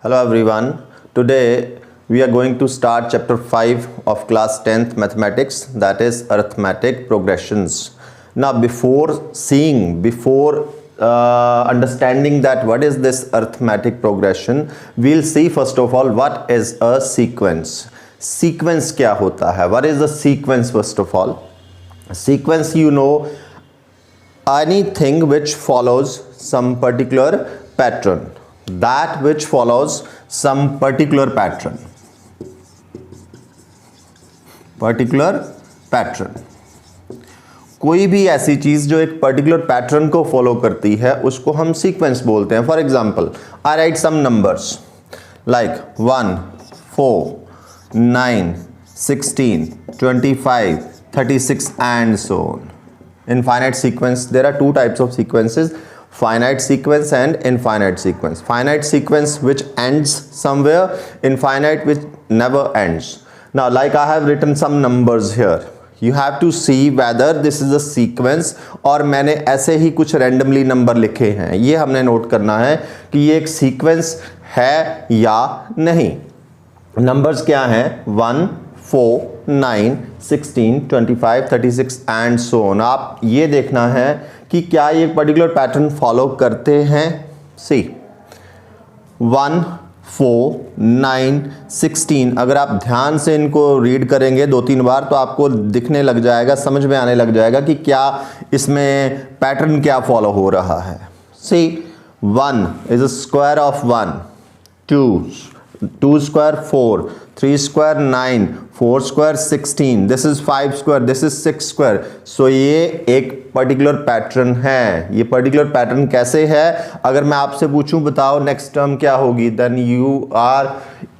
Hello everyone. Today we are going to start chapter 5 of class 10th mathematics, that is arithmetic progressions. Now before understanding that what is this arithmetic progression, we'll see first of all what is a sequence. Sequence क्या होता है? What is the sequence first of all? Sequence, you know, anything which follows some particular pattern. That which follows some particular pattern. कोई भी ऐसी चीज जो एक particular pattern को फॉलो करती है उसको हम सीक्वेंस बोलते हैं. For example, I write some numbers like 1, 4, 9, 16, 25, 36 and so on. In finite sequence there are two types of sequences: finite sequence and infinite sequence. Finite sequence which ends somewhere, infinite which never ends. Now like I have written some numbers here, you have to see whether this is a sequence और मैंने ऐसे ही कुछ randomly number लिखे हैं. ये हमने note करना है कि ये एक सीक्वेंस है या नहीं. नंबर्स क्या हैं? 1, 4, 9, 16, 25, 36 एंड सो ऑन. आप ये देखना है कि क्या ये पर्टिकुलर पैटर्न फॉलो करते हैं. सी 1, 4, 9, 16, अगर आप ध्यान से इनको रीड करेंगे 2-3 बार तो आपको दिखने लग जाएगा, समझ में आने लग जाएगा कि क्या इसमें पैटर्न क्या फॉलो हो रहा है. C 1 is a square of 1, 2 square 4, 3 square 9, 4 square 16, this is 5 square, this is 6 square. So ये एक पर्टिकुलर पैटर्न है. ये पर्टिकुलर पैटर्न कैसे है? अगर मैं आपसे पूछूं बताओ नेक्स्ट टर्म क्या होगी, then you are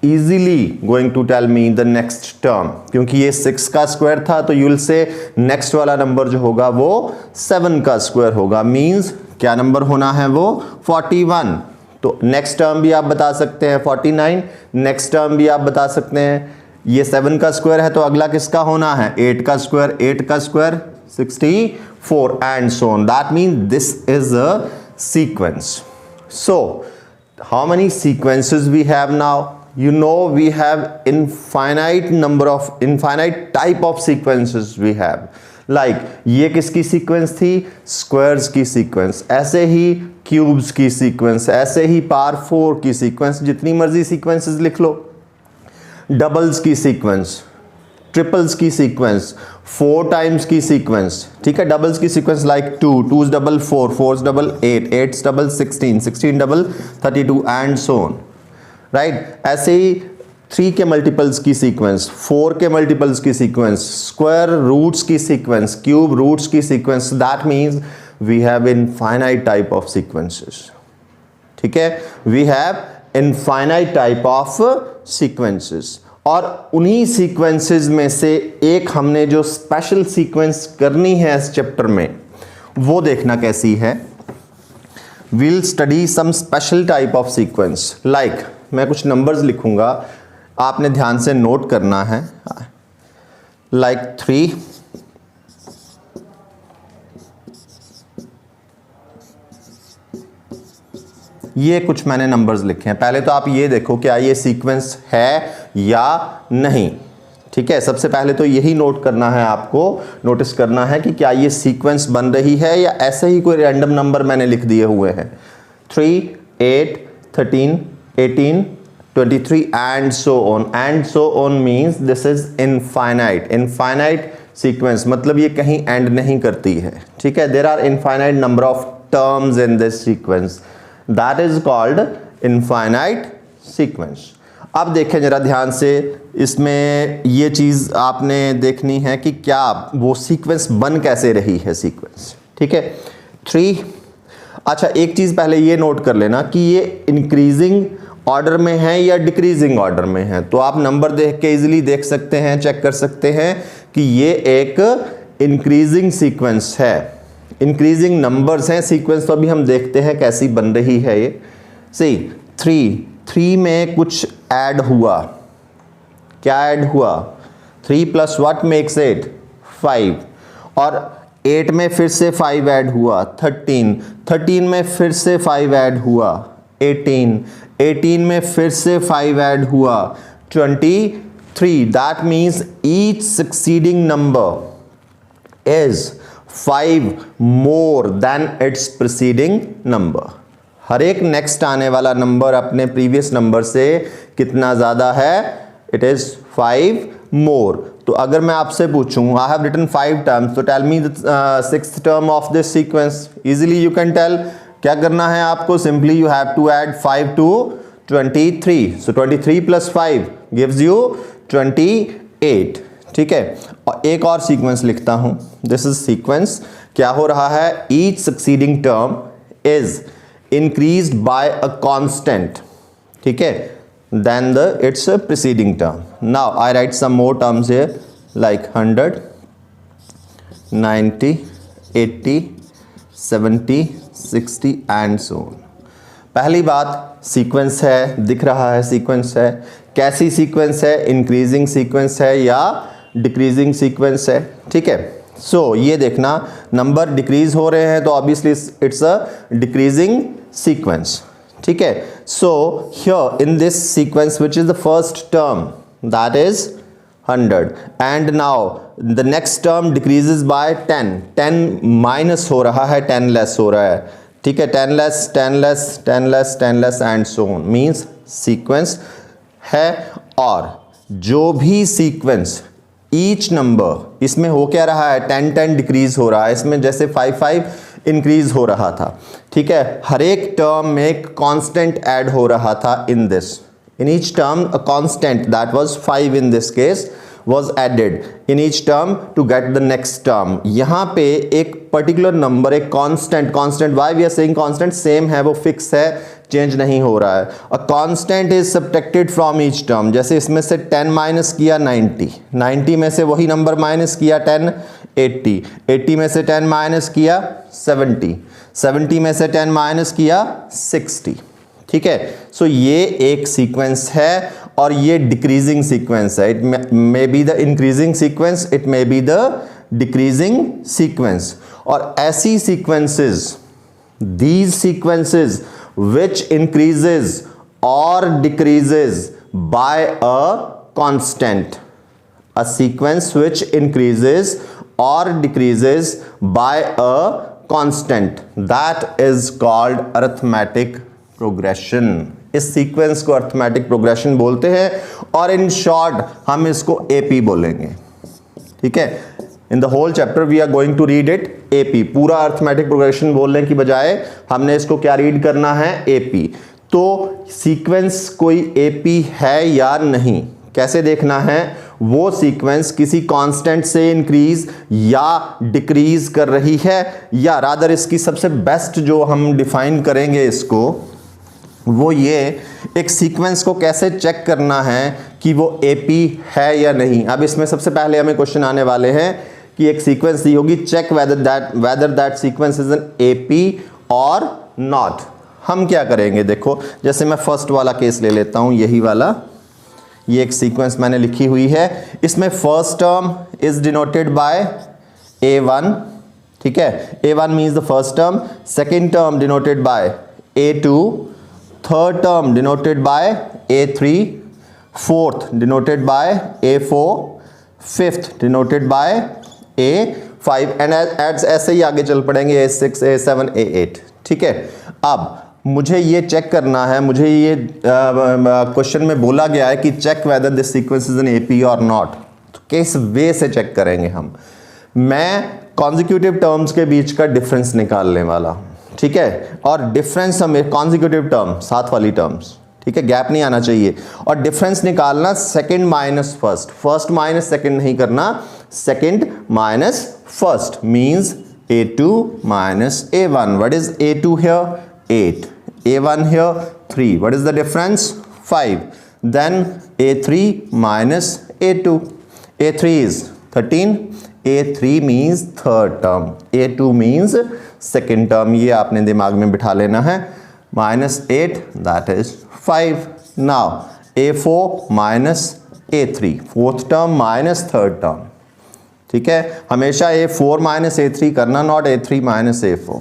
easily going to tell me the next term. क्योंकि ये 6 का स्क्वायर था तो यू विल से नेक्स्ट वाला नंबर जो होगा वो 7 का स्क्वायर होगा. मींस क्या नंबर होना है वो 41. तो नेक्स्ट टर्म भी आप बता सकते हैं 49, नेक्स्ट टर्म भी आप बता सकते हैं. ये 7 का स्क्वायर है तो अगला किसका होना है? 8 का स्क्वायर, 8 का square 64 and so on. That mean this is a sequence. So how many sequences we have now? You know we have infinite type of sequences we have. Like ये किसकी सीक्वेंस थी? स्क्वायर्स की sequence. ऐसे ही cubes की sequence, ऐसे ही power 4 की sequence, जितनी मर्जी सीक्वेंसेस लिख लो. डबल्स की सीक्वेंस, ट्रिपल्स की सीक्वेंस, 4 टाइम्स की सीक्वेंस. ठीक है, डबल्स की sequence like 2, 2's double 4, 4's double 8, 8's double 16, 16 double 32 and so on. Right. ऐसे ही 3 के मल्टीपल्स की सीक्वेंस, 4 के मल्टीपल्स की सीक्वेंस, स्क्वायर रूट्स की सीक्वेंस, क्यूब रूट्स की sequence. That means we have infinite type of sequences. ठीक है, we have infinite type of sequences. और उन्हीं सीक्वेंसेस में से एक हमने जो स्पेशल सीक्वेंस करनी है इस चैप्टर में, वो देखना कैसी है. we'll study some special type of sequence. like मैं कुछ नंबर्स लिखूंगा, आपने ध्यान से नोट करना है. like 3, ये कुछ मैंने नंबर्स लिखे हैं. पहले तो आप ये देखो क्या ये सीक्वेंस है या नहीं. ठीक है, सबसे पहले तो यही नोट करना है, आपको नोटिस करना है कि क्या ये सीक्वेंस बन रही है या ऐसे ही कोई रैंडम नंबर मैंने लिख दिए हुए हैं. 3, 8, 13, 18, 23 and so on. And so on means this is infinite. Infinite sequence मतलब ये कहीं एंड नहीं करती है. ठीक है, there are infinite number of terms in this sequence. That is called infinite sequence. अब देखें जरा ध्यान से, इसमें ये चीज़ आपने देखनी है कि क्या वो सीक्वेंस बन कैसे रही है सीक्वेंस. ठीक है, 3. अच्छा, एक चीज़ पहले ये नोट कर लेना कि ये इंक्रीजिंग ऑर्डर में है या डिक्रीजिंग ऑर्डर में है. तो आप नंबर देख के इजीली देख सकते हैं, चेक कर सकते हैं कि ये एक इंक्रीजिंग सीक्वेंस है. इंक्रीजिंग नंबर्स हैं. सीक्वेंस तो अभी हम देखते हैं कैसी बन रही है ये. सी 3 में कुछ ऐड हुआ. क्या ऐड हुआ? 3 प्लस व्हाट मेक्स 8? 5. और 8 में फिर से 5 ऐड हुआ. 13 में फिर से 5 ऐड हुआ. 18, 18 में फिर से 5 ऐड हुआ 23, that means each succeeding number is 5 more than its preceding number. हर एक नेक्स्ट आने वाला नंबर अपने प्रीवियस नंबर से कितना ज्यादा है? It is 5 more. तो अगर मैं आपसे पूछूं, आई हैव रिटन 5 टर्म्स, तो tell me the 6th term of this sequence. Easily you can tell. क्या करना है आपको? Simply you have to add 5 to 23, so 23 plus 5 gives you 28। ठीक है, और एक और सीक्वेंस लिखता हूं, दिस इज सीक्वेंस। क्या हो रहा है? Each succeeding term is increased by a constant, ठीक है, than the its preceding term. Now I write some more terms here like 100, 90, 80, 70, 60 and so on. पहली बात सीक्वेंस है, दिख रहा है सीक्वेंस है। कैसी सीक्वेंस है? इंक्रीजिंग सीक्वेंस है या डिक्रीजिंग सीक्वेंस है? ठीक है, सो ये देखना, नंबर डिक्रीज हो रहे हैं तो obviously it's a decreasing sequence. ठीक है, so here in this sequence which is the first term, that is 100, and now the next term decreases by 10, 10 minus हो रहा है, 10 लेस हो रहा है। ठीक है, 10 less, 10 less, 10 less, 10 less and so on, means sequence है। और जो भी सीक्वेंस ईच नंबर, इसमें हो क्या रहा है? 10 10 डिक्रीज हो रहा है, इसमें जैसे 5 5 इंक्रीज हो रहा था। ठीक है, हर एक टर्म में एक कांस्टेंट ऐड हो रहा था in this, in each term a constant that was 5 in this case was added in each term to get the next term। यहाँ पे एक पर्टिकुलर नंबर, एक constant, constant why we are saying constant? Same है, वो fix है, change नहीं हो रहा है। A constant is subtracted from each term. जैसे इसमें से 10 माइनस किया 90, 90 में से वही नंबर माइनस किया 10, 80, 80 में से 10 माइनस किया 70, 70 में से 10 माइनस किया 60। ठीक है, सो ये एक सीक्वेंस है और ये डिक्रीजिंग सीक्वेंस है। It may be the increasing sequence, it may be the decreasing sequence. और ऐसी sequences, these sequences which increases or decreases by a constant, a sequence which increases or decreases by a constant, that is called arithmetic progression। इस sequence को arithmetic progression बोलते हैं और in short हम इसको AP बोलेंगे। ठीक है, in the whole chapter we are going to read it AP. पूरा अर्थमेटिक प्रोग्रेशन बोलने की बजाय हमने इसको क्या रीड करना है? एपी। तो सीक्वेंस कोई एपी है या नहीं, कैसे देखना है? वो सीक्वेंस किसी कांस्टेंट से इंक्रीज या डिक्रीज कर रही है, या रादर इसकी सबसे बेस्ट जो हम डिफाइन करेंगे इसको, वो ये एक सीक्वेंस को कैसे चेक करना है कि वो एपी है या नहीं। अब इसमें सबसे पहले हमें क्वेश्चन आने वाले हैं कि एक सीक्वेंस दी होगी, check whether that sequence is an AP or not. हम क्या करेंगे? देखो, जैसे मैं फर्स्ट वाला केस ले लेता हूं, यही वाला, ये एक सीक्वेंस मैंने लिखी हुई है। इसमें first term is denoted bye A1, ठीक है, A1 means the first term, second term denoted by A2, third term denoted by A3, fourth denoted by A4, fifth denoted by A5 and ऐसे ही आगे चल पड़ेंगे A6, A7, A8। ठीक है, अब मुझे ये चेक करना है, मुझे ये क्वेश्चन में बोला गया है कि check whether this sequence is an AP or not. तो किस वे से चेक करेंगे हम? मैं कॉन्जिक्यूटिव टर्म्स के बीच का डिफरेंस निकालने वाला हूं। ठीक है, और डिफरेंस हमें कॉन्जिक्यूटिव टर्म, साथ वाली टर्म्स, ठीक है, गैप नहीं आना चाहिए। और डिफरेंस निकालना second minus first, first minus second नहीं करना, second minus first means A2 minus A1। What is A2 here? 8. A1 here 3. What is the difference? 5. Then A3 minus A2. A3 is 13. A3 means third term. A2 means second term। ये आपने दिमाग में बिठा लेना है। -8 that is 5. Now A4 minus A3, fourth term minus third term। ठीक है, हमेशा A4 minus A3 करना, not A3 minus A4।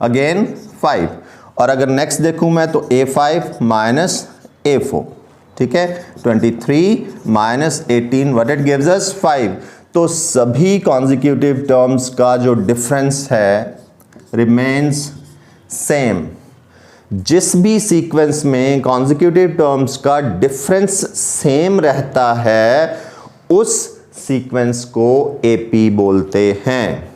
Again 5, और अगर नेक्स्ट देखूं मैं तो A5 माइनस A4, ठीक है, 23 minus 18 what it gives us 5। तो सभी कॉन्जिक्यूटिव टर्म्स का जो डिफरेंस है रिमेन्स सेम। जिस भी सीक्वेंस में कॉन्जिक्यूटिव टर्म्स का डिफरेंस सेम रहता है उस सीक्वेंस को AP बोलते हैं।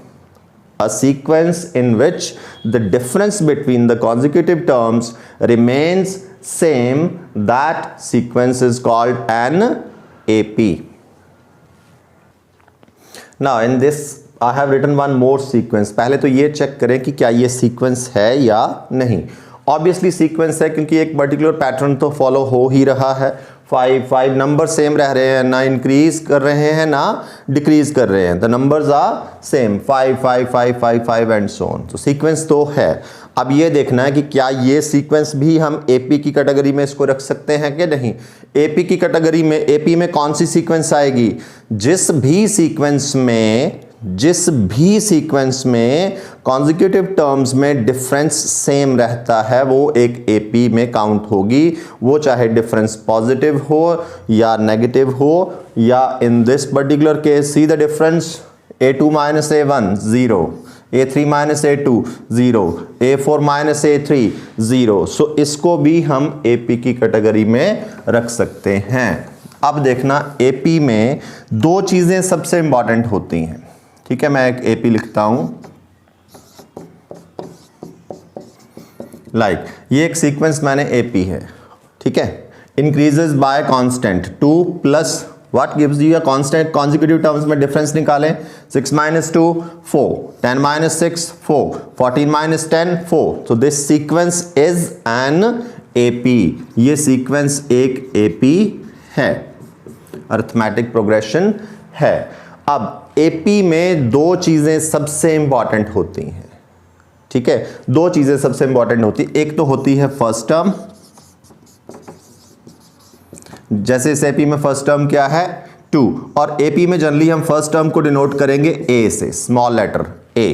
A sequence in which the difference between the consecutive terms remains same, that sequence is called an AP. Now in this I have written one more sequence. पहले तो ये check करें कि क्या ये सीक्वेंस है या नहीं। ऑब्वियसली सीक्वेंस है क्योंकि एक पर्टिकुलर पैटर्न तो फॉलो हो ही रहा है। 5 नंबर सेम रह रहे हैं, ना इंक्रीज कर रहे हैं ना डिक्रीज कर रहे हैं। The numbers are same 5 5 5 5 5 and so on. तो सीक्वेंस तो है। अब ये देखना है कि क्या ये सीक्वेंस भी हम AP की कैटेगरी में इसको रख सकते हैं कि नहीं। AP की कैटेगरी में AP में कौन सी सीक्वेंस आएगी? जिस भी सीक्वेंस में कॉन्जिक्यूटिव टर्म्स में डिफरेंस सेम रहता है वो एक AP में काउंट होगी, वो चाहे डिफरेंस पॉजिटिव हो या नेगेटिव हो, या in this particular case see the difference A2 minus A1 0, A3 minus A2 0, A4 minus A3 0। सो इसको भी हम AP की कैटेगरी में रख सकते हैं। अब देखना AP में दो चीजें सबसे इंपॉर्टेंट होती हैं, ठीक है। मैं एक AP लिखता हूं, लाइक ये एक सीक्वेंस मैंने AP है, ठीक है। Increases by constant 2 plus what gives you a constant. Consecutive terms में डिफरेंस निकालें। 6 माइनस 2 4, 10 माइनस 6 4, 14 माइनस 10 4। तो this sequence is N AP। ये सीक्वेंस एक AP है, अरिथमेटिक प्रोग्रेशन है। अब AP में दो चीजें सबसे इंपॉर्टेंट होती हैं, ठीक है। दो चीजें सबसे इंपॉर्टेंट होती, एक तो होती है फर्स्ट टर्म। जैसे इस AP में फर्स्ट टर्म क्या है 2, और AP में जनरली हम फर्स्ट टर्म को डिनोट करेंगे A से, स्मॉल लेटर A।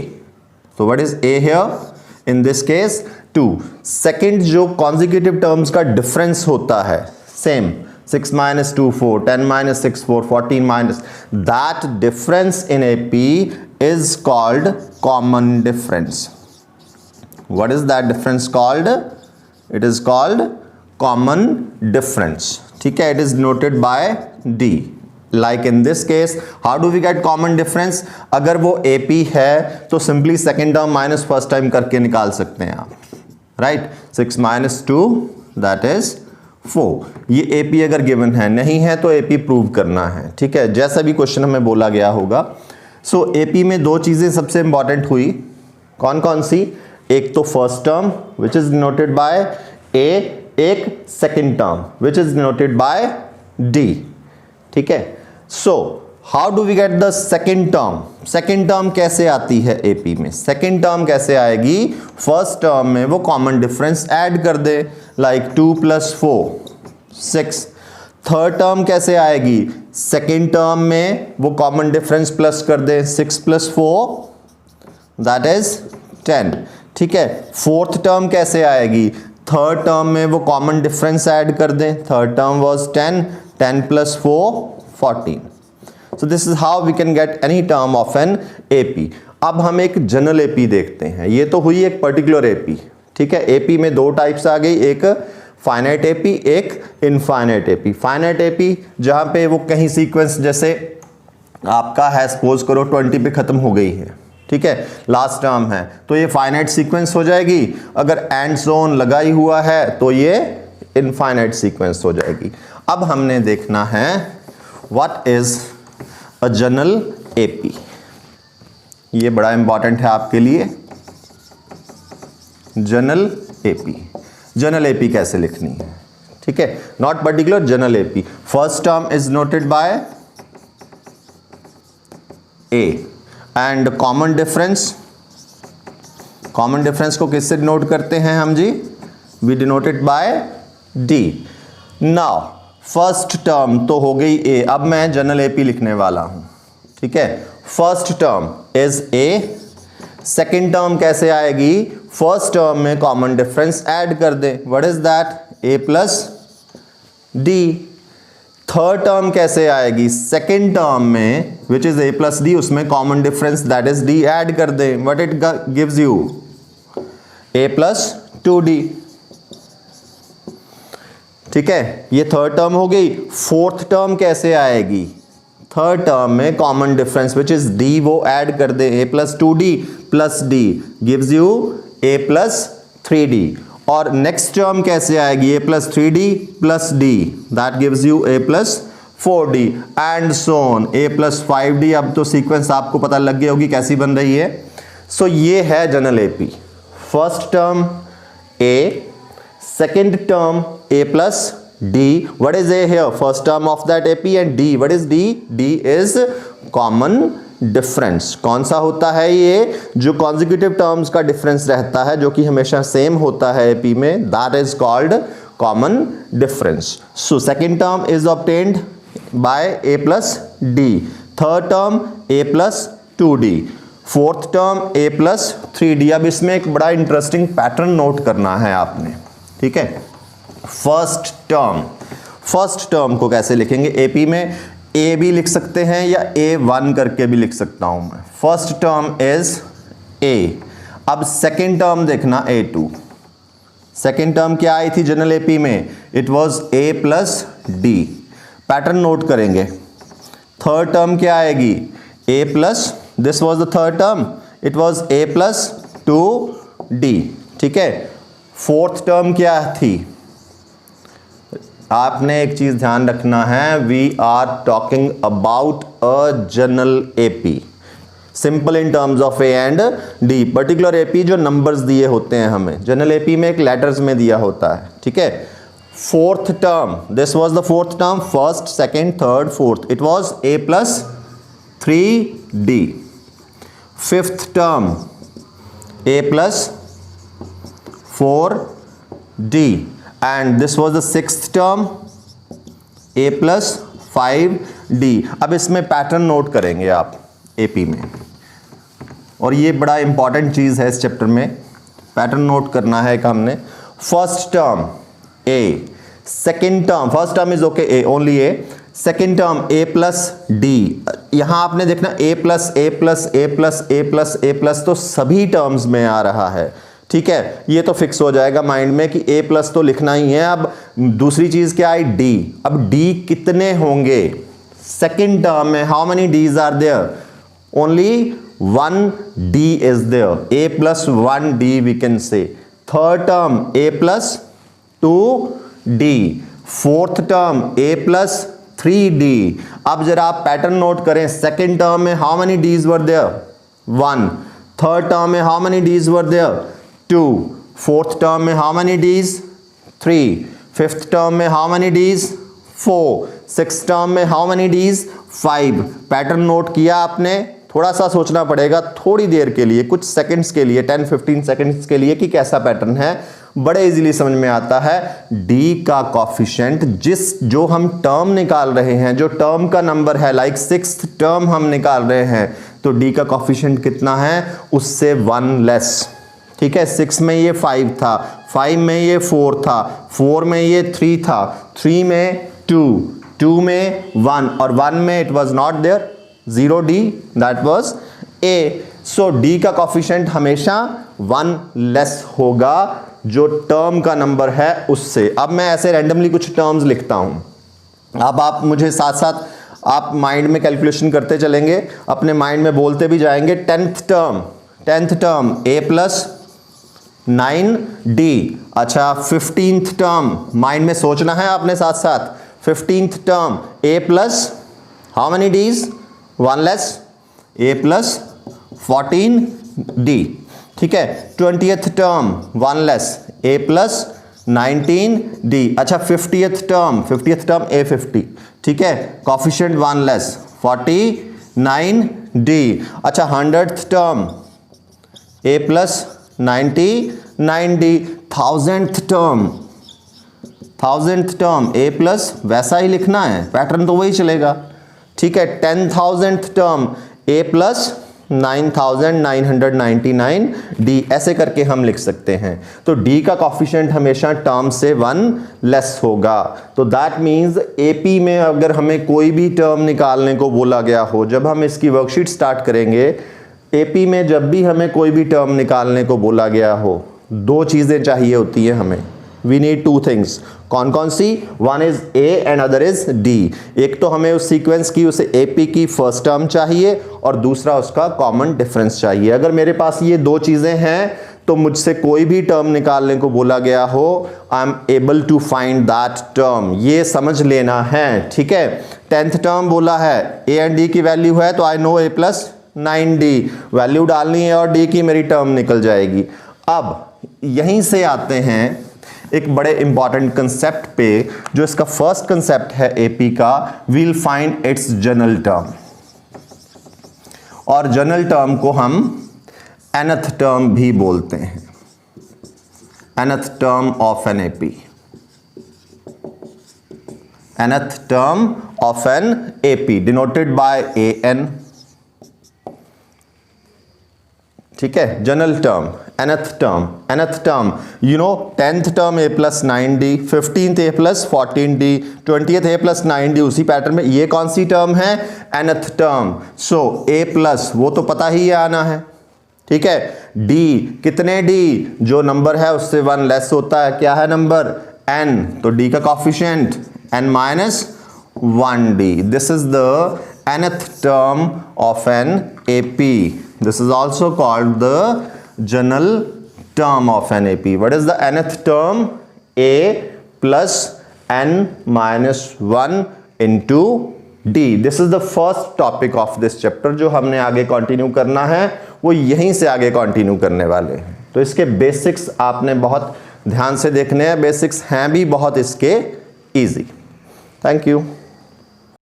तो what is A here? In this case 2। Second जो कॉन्जिक्यूटिव टर्म्स का डिफरेंस होता है same, 6 minus 2 4, 10 minus 6 4, 14 minus, that difference in AP is called common difference. What is that difference called? It is called common difference, ठीक है। It is denoted by D. Like in this case, how do we get common difference? अगर वो AP है तो simply second term minus first term करके निकाल सकते हैं आप, right? 6 minus 2 that is 4। ये AP अगर गिवन है, नहीं है तो AP प्रूव करना है, ठीक है, जैसा भी क्वेश्चन हमें बोला गया होगा। सो AP में दो चीजें सबसे इंपॉर्टेंट हुई, कौन कौन सी? एक तो first term which is denoted by A, एक second term which is denoted by D, ठीक है। So how do we get the second term? Second term कैसे आती है AP में? सेकंड टर्म कैसे आएगी? फर्स्ट टर्म में वो कॉमन डिफरेंस ऐड कर दे, लाइक 2 प्लस 4 6। थर्ड टर्म कैसे आएगी? सेकंड टर्म में वो कॉमन डिफरेंस प्लस कर दे, 6 प्लस 4 दैट इज 10, ठीक है। फोर्थ टर्म कैसे आएगी? थर्ड टर्म में वो कॉमन डिफरेंस ऐड कर दें, third term was 10, 10 plus 4 14। So this is how we can get any term of an AP. अब हम एक जनरल AP देखते हैं। ये तो हुई एक पर्टिकुलर AP, ठीक है। AP में दो टाइप्स आ गई, एक फाइनाइट AP, एक इनफाइनाइट AP। फाइनाइट AP जहां पे वो कहीं सीक्वेंस जैसे आपका है, सपोज करो 20 पे खत्म हो गई है, ठीक है, लास्ट टर्म है, तो ये फाइनाइट सीक्वेंस हो जाएगी। अगर एंड जोन लगाई हुआ है तो ये इनफाइनाइट सीक्वेंस हो जाएगी। अब हमने देखना है what is a general AP। ये बड़ा इंपॉर्टेंट है आपके लिए, जनरल AP। जनरल AP कैसे लिखनी है, ठीक है, not particular, general AP। First term is noted by A and common difference, common difference को किससे डिनोट करते हैं हम जी? We denoted by D। Now first term तो हो गई A, अब मैं जनरल AP लिखने वाला हूं, ठीक है। First term is A, second term कैसे आएगी, फर्स्ट टर्म में कॉमन डिफरेंस ऐड कर दे, what is that, A plus D. Third term कैसे आएगी, सेकेंड टर्म में which is A plus D, उसमें common difference that is D add कर दे, what it gives you, A plus 2d। ठीक है, ये थर्ड टर्म हो गई। फोर्थ टर्म कैसे आएगी, थर्ड टर्म में common difference which is D वो ऐड कर दे, A plus 2d plus D gives you A plus 3d। और नेक्स्ट टर्म कैसे आएगी, A plus 3d plus D that gives you A plus 4d and so on A plus 5d। अब तो sequence आपको पता लग गई होगी कैसी बन रही है। सो ये है general AP, first term A, second term a plus d, what is a here, first term of that ap, and d, what is d, d is common difference। कौन सा होता है ये, जो consecutive terms का difference रहता है जो कि हमेशा same होता है ap में, that is called common difference। so second term is obtained by a plus d, third term a plus 2d, fourth term a plus 3d। अब इसमें एक बड़ा इंटरेस्टिंग पैटर्न नोट करना है आपने, ठीक है। फर्स्ट टर्म को कैसे लिखेंगे, एपी में ए भी लिख सकते हैं या A1 करके भी लिख सकता हूं मैं। First term is a. अब सेकेंड टर्म देखना A2। सेकेंड टर्म क्या आई थी जनरल एपी में, it was A plus D. Pattern note करेंगे। थर्ड टर्म क्या आएगी, A plus, this was the third term, it was A plus 2d। ठीक है, फोर्थ टर्म क्या थी, आपने एक चीज ध्यान रखना है, we are talking about a general AP, simple in terms of A and D. Particular AP जो नंबर्स दिए होते हैं हमें, जनरल एपी में एक लेटर्स में दिया होता है। ठीक है, fourth term, this was the fourth term, first second third fourth, it was A plus 3d। Fifth term A plus 4d and this was the sixth term a plus 5d। अब इसमें pattern note करेंगे आप AP में, और ये बड़ा important चीज है इस चैप्टर में, पैटर्न नोट करना है। हमने first term a, second term, first term is okay A, only A, second term a plus D. यहां आपने देखना a plus a plus a plus a plus a plus, तो सभी टर्म्स में आ रहा है। ठीक है, ये तो फिक्स हो जाएगा माइंड में कि a प्लस तो लिखना ही है। अब दूसरी चीज क्या आई, d। अब d कितने होंगे, सेकेंड टर्म में how many Ds are there, only 1d is there, a plus 1d we can say. Third term a plus 2d, fourth term a plus 3d। अब जरा आप पैटर्न नोट करें, second term में how many Ds were there, 1। Third term में how many Ds were there, 2। Fourth term में how many Ds, 3। Fifth term में how many Ds, 4। Six term में how many Ds, 5। Pattern note किया आपने, थोड़ा सा सोचना पड़ेगा थोड़ी देर के लिए, कुछ सेकंड्स के लिए, 10-15 सेकंड्स के लिए कि कैसा पैटर्न है। बड़े इजीली समझ में आता है। डी का कॉफिशिएंट, जो हम टर्म निकाल रहे हैं, जो टर्म का नंबर है, लाइक सिक्स्थ टर्म हम निकाल रहे हैं, तो डी का कॉफिशिएंट कितना है, उससे 1 लेस। ठीक है, 6 में ये 5 था, 5 में ये 4 था, 4 में ये 3 था, 3 में 2, 2 में 1, और 1 में it was not there, 0d, that was a। सो d का कॉफिशिएंट हमेशा 1 लेस होगा जो टर्म का नंबर है उससे। अब मैं ऐसे रैंडमली कुछ टर्म्स लिखता हूं, अब आप मुझे साथ साथ आप माइंड में कैलकुलेशन करते चलेंगे, अपने माइंड में बोलते भी जाएंगे। 10th term a plus 9d। अच्छा, 15th टर्म माइंड में सोचना है आपने साथ साथ। 15th term a plus how many Ds, 1 less, a plus 14d। ठीक है, 20th term 1 less, a plus 19d। अच्छा, 50th टर्म a 50। ठीक है, कॉफिशिएंट 1 लेस, 49d। अच्छा, 100th term a plus 99d। 1000th term a plus, वैसा ही लिखना है, pattern तो वही चलेगा। ठीक है, 10,000th term a plus 9999 D, ऐसे करके हम लिख सकते हैं। तो डी का कॉफिशिएंट हमेशा टर्म से 1 लेस होगा। तो दैट मीन्स एपी में अगर हमें कोई भी टर्म निकालने को बोला गया हो, जब हम इसकी वर्कशीट स्टार्ट करेंगे, एपी में जब भी हमें कोई भी टर्म निकालने को बोला गया हो, दो चीज़ें चाहिए होती हैं हमें। We need two things. कौन कौन सी? One is A and other is D. एक तो हमें उस सीक्वेंस की, उसे एपी की फर्स्ट टर्म चाहिए और दूसरा उसका कॉमन डिफरेंस चाहिए। अगर मेरे पास ये दो चीज़ें हैं तो मुझसे कोई भी टर्म निकालने को बोला गया हो, I am able to find that term. ये समझ लेना है, ठीक है। 10th टर्म बोला है, ए एंड डी की वैल्यू है तो I know A plus 9d, value डालनी है और डी की मेरी टर्म निकल जाएगी। अब यहीं से आते हैं एक बड़े इंपॉर्टेंट कंसेप्ट पे, जो इसका फर्स्ट कंसेप्ट है एपी का, we'll find its general term. और जनरल टर्म को हम nth टर्म भी बोलते हैं, nth term of an AP, nth term of an AP denoted by an, ठीक है। जनरल term, nth term, you know 10th term a plus 9d, 15th a plus 14d, 20th a plus 9d, उसी pattern में ये कौन सी term है? nth term. So a plus वो तो पता ही आना है, ठीक है। d, कितने d? जो नंबर है उससे 1 लेस होता है, क्या है नंबर? n, तो d का coefficient n minus 1d। This is the nth term of an AP. This is also called the general term of an AP. What is the nth term? A plus n minus 1 into D. This is the first topic of this chapter. जो हमने आगे continue करना है वो यहीं से आगे continue करने वाले हैं। तो इसके बेसिक्स आपने बहुत ध्यान से देखने हैं, बेसिक्स हैं भी बहुत इसके इजी। Thank you.